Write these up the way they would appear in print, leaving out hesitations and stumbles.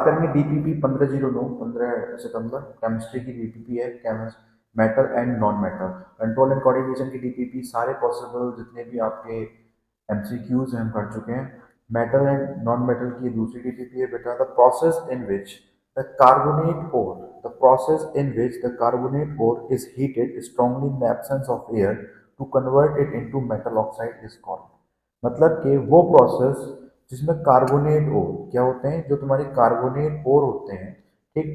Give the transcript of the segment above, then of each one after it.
बात करेंगे डीपीपी 1509 15 सितंबर, केमिस्ट्री की डीपीपी है, metal and non metal control and coordination की डीपीपी। सारे पॉसिबल जितने भी आपके एमसीक्यूज हम कर चुके हैं। मेटल एंड नॉन मेटल की दूसरी डीपीपी है बेटा, the process in which the carbonate ore the process in which the carbonate ore is heated strongly in the absence of air to convert it into metal oxide is called. मतलब कि वो process जिसमें carbonate ओर क्या होते हैं, जो तुम्हारे carbonate ओर होते हैं, ठीक,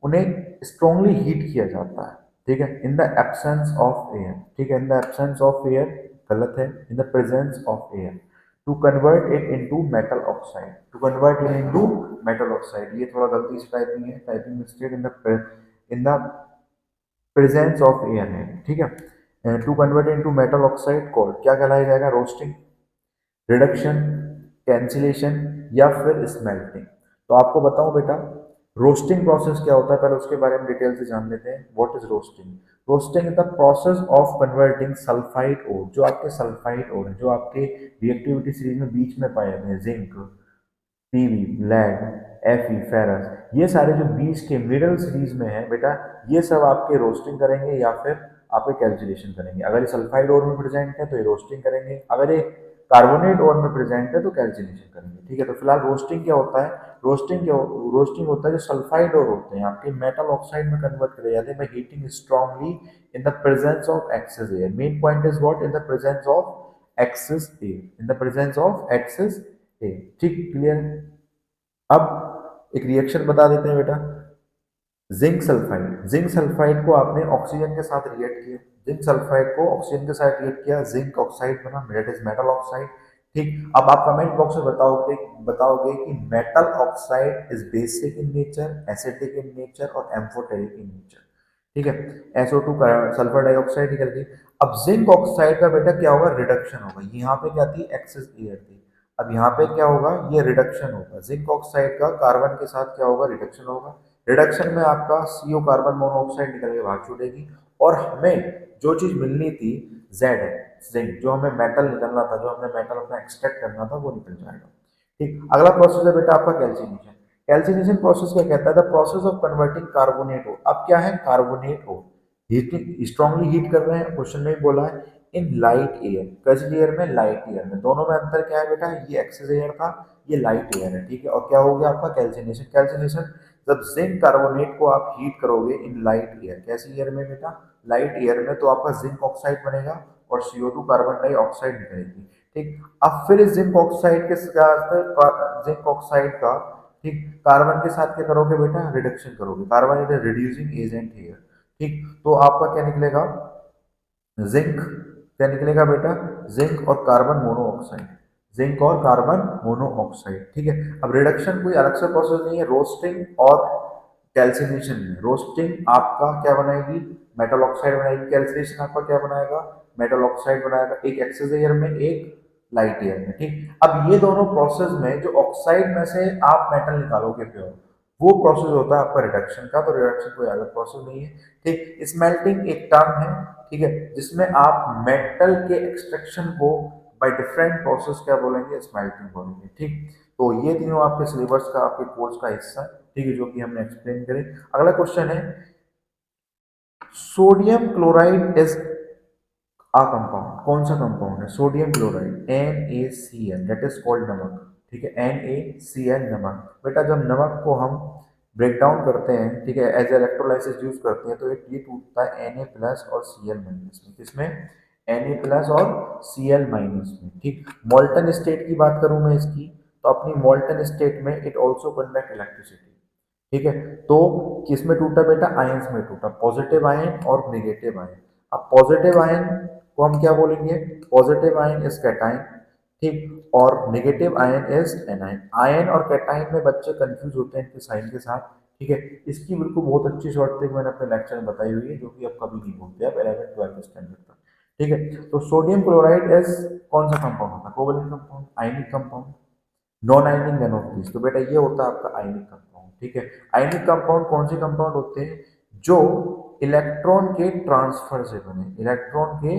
उन्हें स्ट्रांगली हीट किया जाता है, ठीक है, in the absence of air, ठीक है, in the absence of air गलत है, in the presence of air to convert it into metal oxide, to convert it into metal oxide. ये थोड़ा गलती से टाइपिंग है, typing mistake, in the presence of air है, ठीक है। To convert into metal oxide called क्या कहलाया जाएगा, रोस्टिंग, रिडक्शन, कैंसिलेशन या फिर स्मेल्टिंग। तो आपको बताऊं बेटा, रोस्टिंग प्रोसेस क्या होता है, पहले उसके बारे में डिटेल से जान लेते हैं। What is roasting? Roasting is the process of converting sulphide ore, जो आपके सल्फाइड ओर है, जो आपके रिएक्टिविटी सीरीज में बीच में पाए जाते हैं, जिंक, पीवी, लेड, एफी, फेरस, ये सारे जो बीच के मिडल सीरीज में है बेटा, ये सब आपके रोस्टिंग करेंगे या फिर आपके कैल्कुलेशन करेंगे। अगर ये सल्फाइड ओर में प्रेजेंट है तो ये रोस्टिंग करेंगे, अगर ये कार्बोनेट ओर में प्रेजेंट है तो कैल्कुलेशन करेंगे, ठीक है। तो फिलहाल रोस्टिंग क्या होता है, रोस्टिंग होता है जो सल्फाइड ओर होते हैं आपके मेटल ऑक्साइड में कन्वर्ट करे जाते हैं by heating strongly in the presence of excess air. Main point is what, in the presence of excess air, in the presence of excess air, ठीक, क्लियर। अब एक रिएक्शन बता देते हैं बेटा, जिंक सल्फाइड को आपने ऑक्सीजन के साथ रिएक्ट किया, जिंक सल्फाइड को ऑक्सीजन के साथ रिएक्ट किया, जिंक ऑक्साइड बना, दैट इज मेटल ऑक्साइड, ठीक। अब आप कमेंट बॉक्स में बताओगे बताओगे कि metal oxide is basic in nature, acidic in nature और एम्फोटेरिक इन नेचर, ठीक है। SO2 सल्फर डाइऑक्साइड निकल गई। अब जिंक ऑक्साइड का बेटा क्या होगा, रिडक्शन होगा। यहाँ पे क्या थी, एक्सेस एयर थी, अब यहाँ पे क्या होगा, ये रिडक्शन होगा। जिंक ऑक्साइड का कार्बन के साथ क्या होगा, रिडक्शन होगा। रिडक्शन में आपका CO कार्बन मोनोऑक्साइड निकल के बाहर छूटेगी और हमें जो चीज मिलनी थी, जेड है, जिंक, जो हमें मेटल निकलना था, जो हमें मेटल अपना एक्सट्रैक्ट करना था, वो निकल जाएगा, ठीक। अगला प्रोसेस है बेटा आपका कैल्सिनेशन। कैल्सिनेशन प्रोसेस क्या कहता है, the process of converting carbonate हो, अब क्या है, कार्बोनेट हो, हीटिंग स्ट्रांगली हीट कर रहे हैं, क्वेश्चन में ही बोला है, इन लाइट एयर, कैसी एयर में, लाइट एयर में। दोनों में अंतर क्या है बेटा, ये एक्सेस एयर था, ये लाइट एयर है, ठीक है। और क्या हो गया आपका कैल्सिनेशन, कैल्सिनेशन जब जिंक कार्बोनेट को आप हीट करोगे इन लाइट एयर, कैसी एयर में बेटा, लाइट एयर में, तो आपका जिंक ऑक्साइड बनेगा और CO2 कार्बन डाइऑक्साइड निकलेगी, ठीक। अब फिर इस जिंक ऑक्साइड के साथ, जिंक ऑक्साइड का, ठीक, कार्बन के साथ क्या करोगे बेटा, रिडक्शन करोगे, carbon is reducing agent here, ठीक। तो आपका क्या निकलेगा, जिंक, क्या निकलेगा बेटा, जिंक और कार्बन मोनोऑक्साइड, जिंक और कार्बन मोनोऑक्साइड, ठीक है। अब रिडक्शन कोई अलग से प्रोसेस नहीं है, रोस्टिंग और कैल्सिनेशन में, रोस्टिंग आपका क्या बनाएगी, मेटल ऑक्साइड बनाएगी, कैल्सिनेशन आपका क्या बनाएगा, मेटल ऑक्साइड बनाएगा, एक एक्सेस एयर में, एक लाइट एयर में, ठीक। अब ये दोनों प्रोसेस में जो ऑक्साइड में से आप मेटल निकालोगे प्योर, वो प्रोसेस होता है आपका रिडक्शन का। तो रिडक्शन कोई अलग प्रोसेस नहीं है, ठीक। स्मेल्टिंग एक टर्म है, ठीक है, जिसमें आप मेटल के एक्सट्रैक्शन को बाय डिफरेंट प्रोसेस क्या बोलेंगे, स्मेल्टिंग बोलेंगे, ठीक। तो ये तीनों आपके सिलेबस का, आपके कोर्स का हिस्सा है, ठीक है, जो कि हमने एक्सप्लेन करे। अगला क्वेश्चन है, sodium chloride is a compound, कौन सा कंपाउंड है, sodium chloride, NaCl, that is called नमक, ठीक है, NaCl नमक। बेटा जब नमक को हम ब्रेक डाउन करते हैं, ठीक है, एज इलेक्ट्रोलाइसिस यूज करते हैं, तो एक ये टूटता है Na प्लस और Cl माइनस में, किसमें, Na प्लस और Cl माइनस में, ठीक। मॉल्टन स्टेट की बात करूं मैं इसकी, तो अपनी मॉल्टन स्टेट में इट ऑल्सो कंडक्ट इलेक्ट्रिसिटी, ठीक है। तो किसमें टूटा बेटा, आयंस में टूटा, पॉजिटिव आयन और नेगेटिव आयन। अब पॉजिटिव आयन को हम क्या बोलेंगे, पॉजिटिव आयन इज कैटाइन, ठीक, और negative ion is A9. Ion और कैटाइन में बच्चे कंफ्यूज होते हैं इनके साइन के साथ, ठीक है। इसकी बिल्कुल बहुत अच्छी शॉर्ट ट्रिक मैंने अपने लेक्चर में बताई हुई है, जो कि आप कभी नहीं भूलते, आप 11 12 स्टैंडर्ड तक, ठीक है। तो सोडियम क्लोराइड इज कौन सा कंपाउंड होता है, covalent compound, ionic compound, non ionic none of this. तो बेटा ये होता है आपका आयनिक कंपाउंड, ठीक है। आयनिक कंपाउंड कौन से कंपाउंड होते हैं, जो इलेक्ट्रॉन के ट्रांसफर से बने, इलेक्ट्रॉन के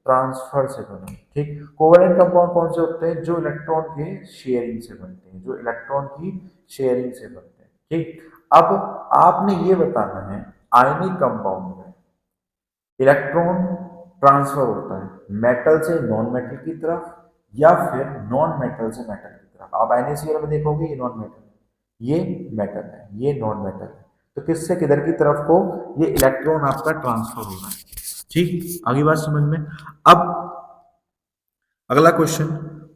ट्रांसफर से बने, ठीक। कोवैलेंट कंपाउंड कौन से होते हैं, जो इलेक्ट्रॉन के शेयरिंग से बनते हैं, जो इलेक्ट्रॉन की शेयरिंग से बनते हैं, ठीक। अब आपने ये बताना है आयनिक कंपाउंड में इलेक्ट्रॉन ट्रांसफर होता है मेटल से नॉन मेटल की तरफ या फिर नॉन मेटल से मेटल की तरफ। आप NaCl में देखोगे ये नॉन मेटल है, ये मेटल है, ये नॉन मेटल है। तो किससे किधर की तरफ को ये इलेक्ट्रॉन आपका ट्रांसफर हो रहा है। ठीक, आगे बात समझ में। अब अगला question,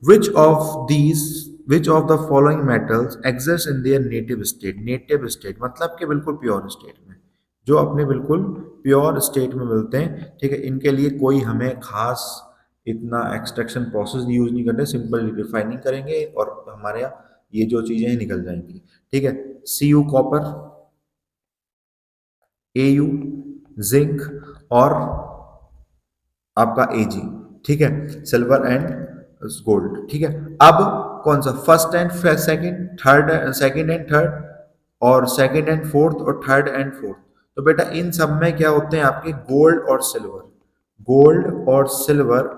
which of these which of the following metals exist in their native state. Native state मतलब कि बिल्कुल प्योर स्टेट में, जो अपने बिल्कुल प्योर स्टेट में मिलते हैं। ठीक है, इनके लिए कोई हमें खास इतना एक्सट्रैक्शन प्रोसेस यूज नहीं करते, सिंपल रिफाइनिंग करेंगे और हमारे यहाँ ये जो चीजें हैं निकल जाएंगी। ठीक है, Cu कॉपर, Au जिंक और आपका Ag। ठीक है, सिल्वर एंड गोल्ड। ठीक है, अब कौन सा first and second, third, second and third और सेकंड एंड फोर्थ और थर्ड एंड फोर्थ। तो बेटा इन सब में क्या होते हैं आपके गोल्ड और सिल्वर। गोल्ड और सिल्वर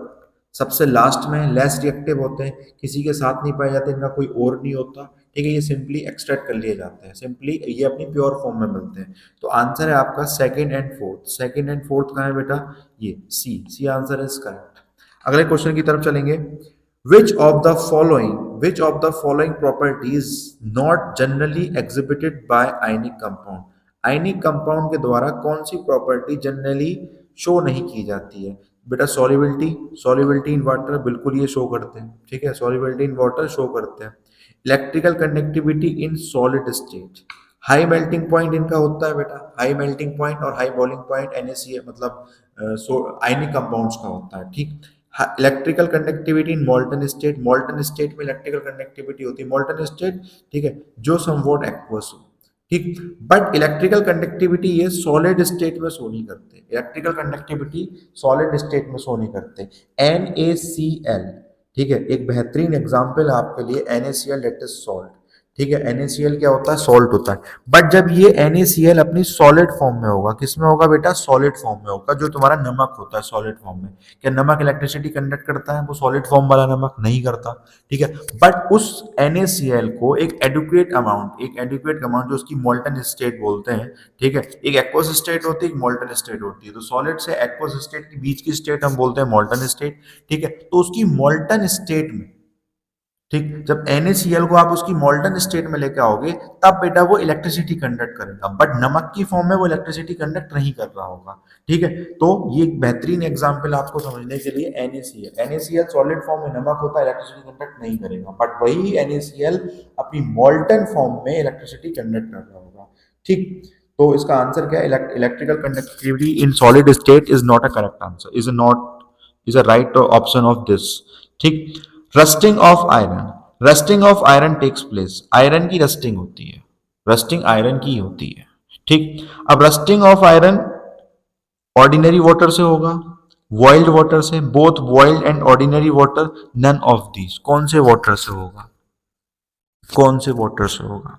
सबसे लास्ट में लेस रिएक्टिव होते हैं, किसी के साथ नहीं पाए जाते, इनका कोई और नहीं होता। ठीक है, ये सिंपली एक्सट्रैक्ट कर लिए जाते हैं, सिंपली ये अपनी प्योर फॉर्म में मिलते हैं। तो आंसर है आपका second and fourth. Second and fourth कहाँ है बेटा, ये सी आंसर इज करेक्ट। अगले क्वेश्चन की तरफ चलेंगे। Which of the following properties not generally exhibited by ionic compound. Ionic compound के द्वारा कौन सी प्रॉपर्टी जनरली शो नहीं की जाती है। बेटा सॉल्युबिलिटी इन वाटर, बिल्कुल ये शो करते हैं। ठीक है, सॉल्युबिलिटी इन वाटर शो करते हैं। Electrical conductivity in solid state, high melting point इनका होता है बेटा, हाई मेल्टिंग पॉइंट और हाई बॉइलिंग पॉइंट NaCl मतलब आयनिक कंपाउंड्स का होता है। ठीक, इलेक्ट्रिकल कंडक्टिविटी इन मोल्टन स्टेट में इलेक्ट्रिकल कंडक्टिविटी होती है मोल्टन स्टेट। ठीक है, जो समवॉट एक्वस हो। ठीक, बट इलेक्ट्रिकल कंडक्टिविटी ये सॉलिड स्टेट में शो नहीं करते, इलेक्ट्रिकल कंडक्टिविटी सॉलिड स्टेट में शो नहीं करते। NaCl, ठीक है, एक बेहतरीन एग्जाम्पल है आपके लिए NaCl, डेट इज सॉल्ट। ठीक है, NaCl क्या होता है, सॉल्ट होता है। बट जब ये NaCl अपनी सॉलिड फॉर्म में होगा, किस में होगा बेटा, सॉलिड फॉर्म में होगा, जो तुम्हारा नमक होता है सॉलिड फॉर्म में। क्या नमक इलेक्ट्रिसिटी कंडक्ट करता है, वो सॉलिड फॉर्म वाला नमक नहीं करता। ठीक है, बट उस NaCl को एक एडुकेट अमाउंट जो उसकी मोल्टन स्टेट बोलते हैं। ठीक है, एक एक्वस स्टेट होती है, एक मोल्टन स्टेट होती है। तो सॉलिड से एक्वस स्टेट के बीच की स्टेट हम बोलते हैं मोल्टन स्टेट। ठीक है, तो उसकी मोल्टन स्टेट में, ठीक, जब NaCl को आप उसकी मोल्टन स्टेट में लेके आओगे तब बेटा वो इलेक्ट्रिसिटी कंडक्ट करेगा, बट नमक की फॉर्म में वो इलेक्ट्रिसिटी कंडक्ट नहीं कर रहा होगा। ठीक है, तो ये एक बेहतरीन एग्जांपल आपको समझने के लिए NaCl सॉलिड फॉर्म में नमक होता है, इलेक्ट्रिसिटी कंडक्ट नहीं करेगा, बट वही NaCl अपनी मोल्टन फॉर्म में इलेक्ट्रिसिटी कंडक्ट कर रहा होगा। ठीक, तो इसका आंसर क्या है, electrical conductivity in solid state is not a correct answer, is a right option of this. ठीक, rusting of iron, rusting of iron takes place, iron की रस्टिंग होती है, रस्टिंग आयरन की होती है। ठीक, अब rusting of iron ordinary water से होगा, बॉइल्ड वाटर से, both boiled and ordinary water, none of these. कौन से वाटर से होगा, कौन से वाटर से होगा,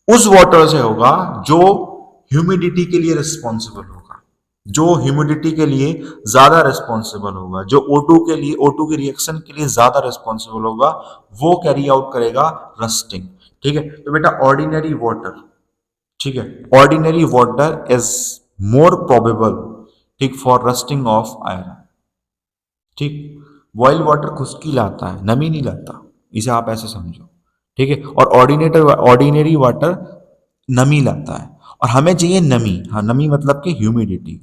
उस वाटर से होगा जो ह्यूमिडिटी के लिए रिस्पॉन्सिबल होगा, जो ह्यूमिडिटी के लिए ज्यादा रिस्पॉन्सिबल होगा, जो O2 के लिए, O2 के रिएक्शन के लिए ज्यादा रिस्पॉन्सिबल होगा, वो कैरी आउट करेगा रस्टिंग। ठीक है, तो बेटा ऑर्डिनरी वाटर, ठीक है, ordinary water is more probable, ठीक, फॉर रस्टिंग ऑफ आयरन। ठीक, बॉइल्ड वाटर खुश्की लाता है, नमी नहीं लाता, इसे आप ऐसे समझो। ठीक है, और ऑर्डिनरी वाटर नमी लाता है, और हमें चाहिए नमी। हाँ, नमी मतलब कि ह्यूमिडिटी,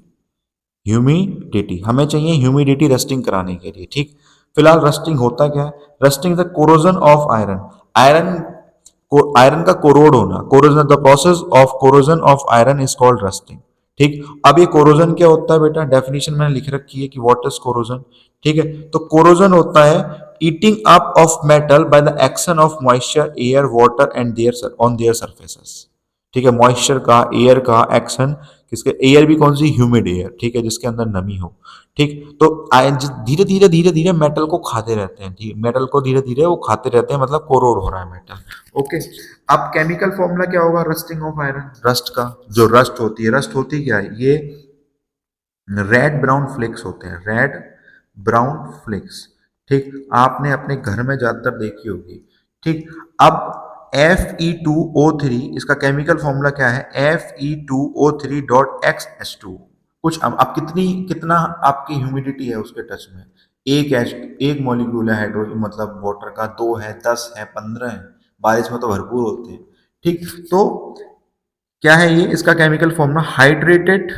ह्यूमिडिटी हमें चाहिए, ह्यूमिडिटी रस्टिंग कराने के लिए। ठीक, फिलहाल रस्टिंग होता क्या है, rusting the corrosion of iron, iron को, आयरन का कोरोड होना, corrosion, the process of corrosion of iron is called rusting. ठीक, अब ये कोरोजन क्या होता है बेटा, डेफिनेशन मैंने लिख रखी है कि व्हाट इज कोरोजन। ठीक है, तो कोरोजन होता है eating up of metal by the action of moisture, air, water and their on their surfaces. ठीक है, मॉइस्चर का, एयर का एक्शन, किसके, एयर भी कौन सी, ह्यूमिड एयर, ठीक है, जिसके अंदर नमी हो। ठीक, तो धीरे धीरे धीरे धीरे मेटल को खाते रहते हैं, ठीक, मेटल को धीरे धीरे वो खाते रहते हैं, मतलब कोरोड हो रहा है मेटल। ओके, अब केमिकल फॉर्मूला क्या होगा रस्टिंग ऑफ आयरन, रस्ट का, जो रस्ट होती क्या है, ये रेड ब्राउन फ्लेक्स होते हैं, रेड ब्राउन फ्लेक्स। ठीक, आपने अपने घर में ज्यादातर देखी होगी। ठीक, अब Fe2O3, इसका केमिकल फॉर्मूला क्या है, Fe2O3.X कुछ अब कितनी कितना आपकी ह्यूमिडिटी है उसके टच में, एक मॉलिक्यूल है हाइड्रोजन मतलब वाटर का, 2 है, 10 है, 15 है, बारिश में तो भरपूर होते हैं। ठीक, तो क्या है ये, इसका chemical formula hydrated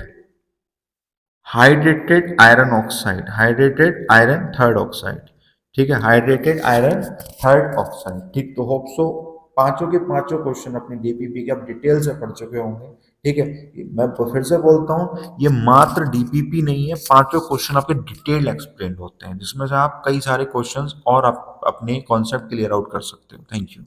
iron oxide, hydrated iron third oxide. ठीक है, हाइड्रेटेड आयरन थर्ड ऑक्साइड। ठीक, तो होप सो पांचों के पांचों क्वेश्चन अपनी डीपीपी के आप डिटेल से पढ़ चुके होंगे। ठीक है, मैं फिर से बोलता हूँ, ये मात्र डीपीपी नहीं है, पांचों क्वेश्चन आपके डिटेल एक्सप्लेन होते हैं, जिसमें से आप कई सारे क्वेश्चंस और आप अपने कॉन्सेप्ट क्लियर आउट कर सकते हो। Thank you.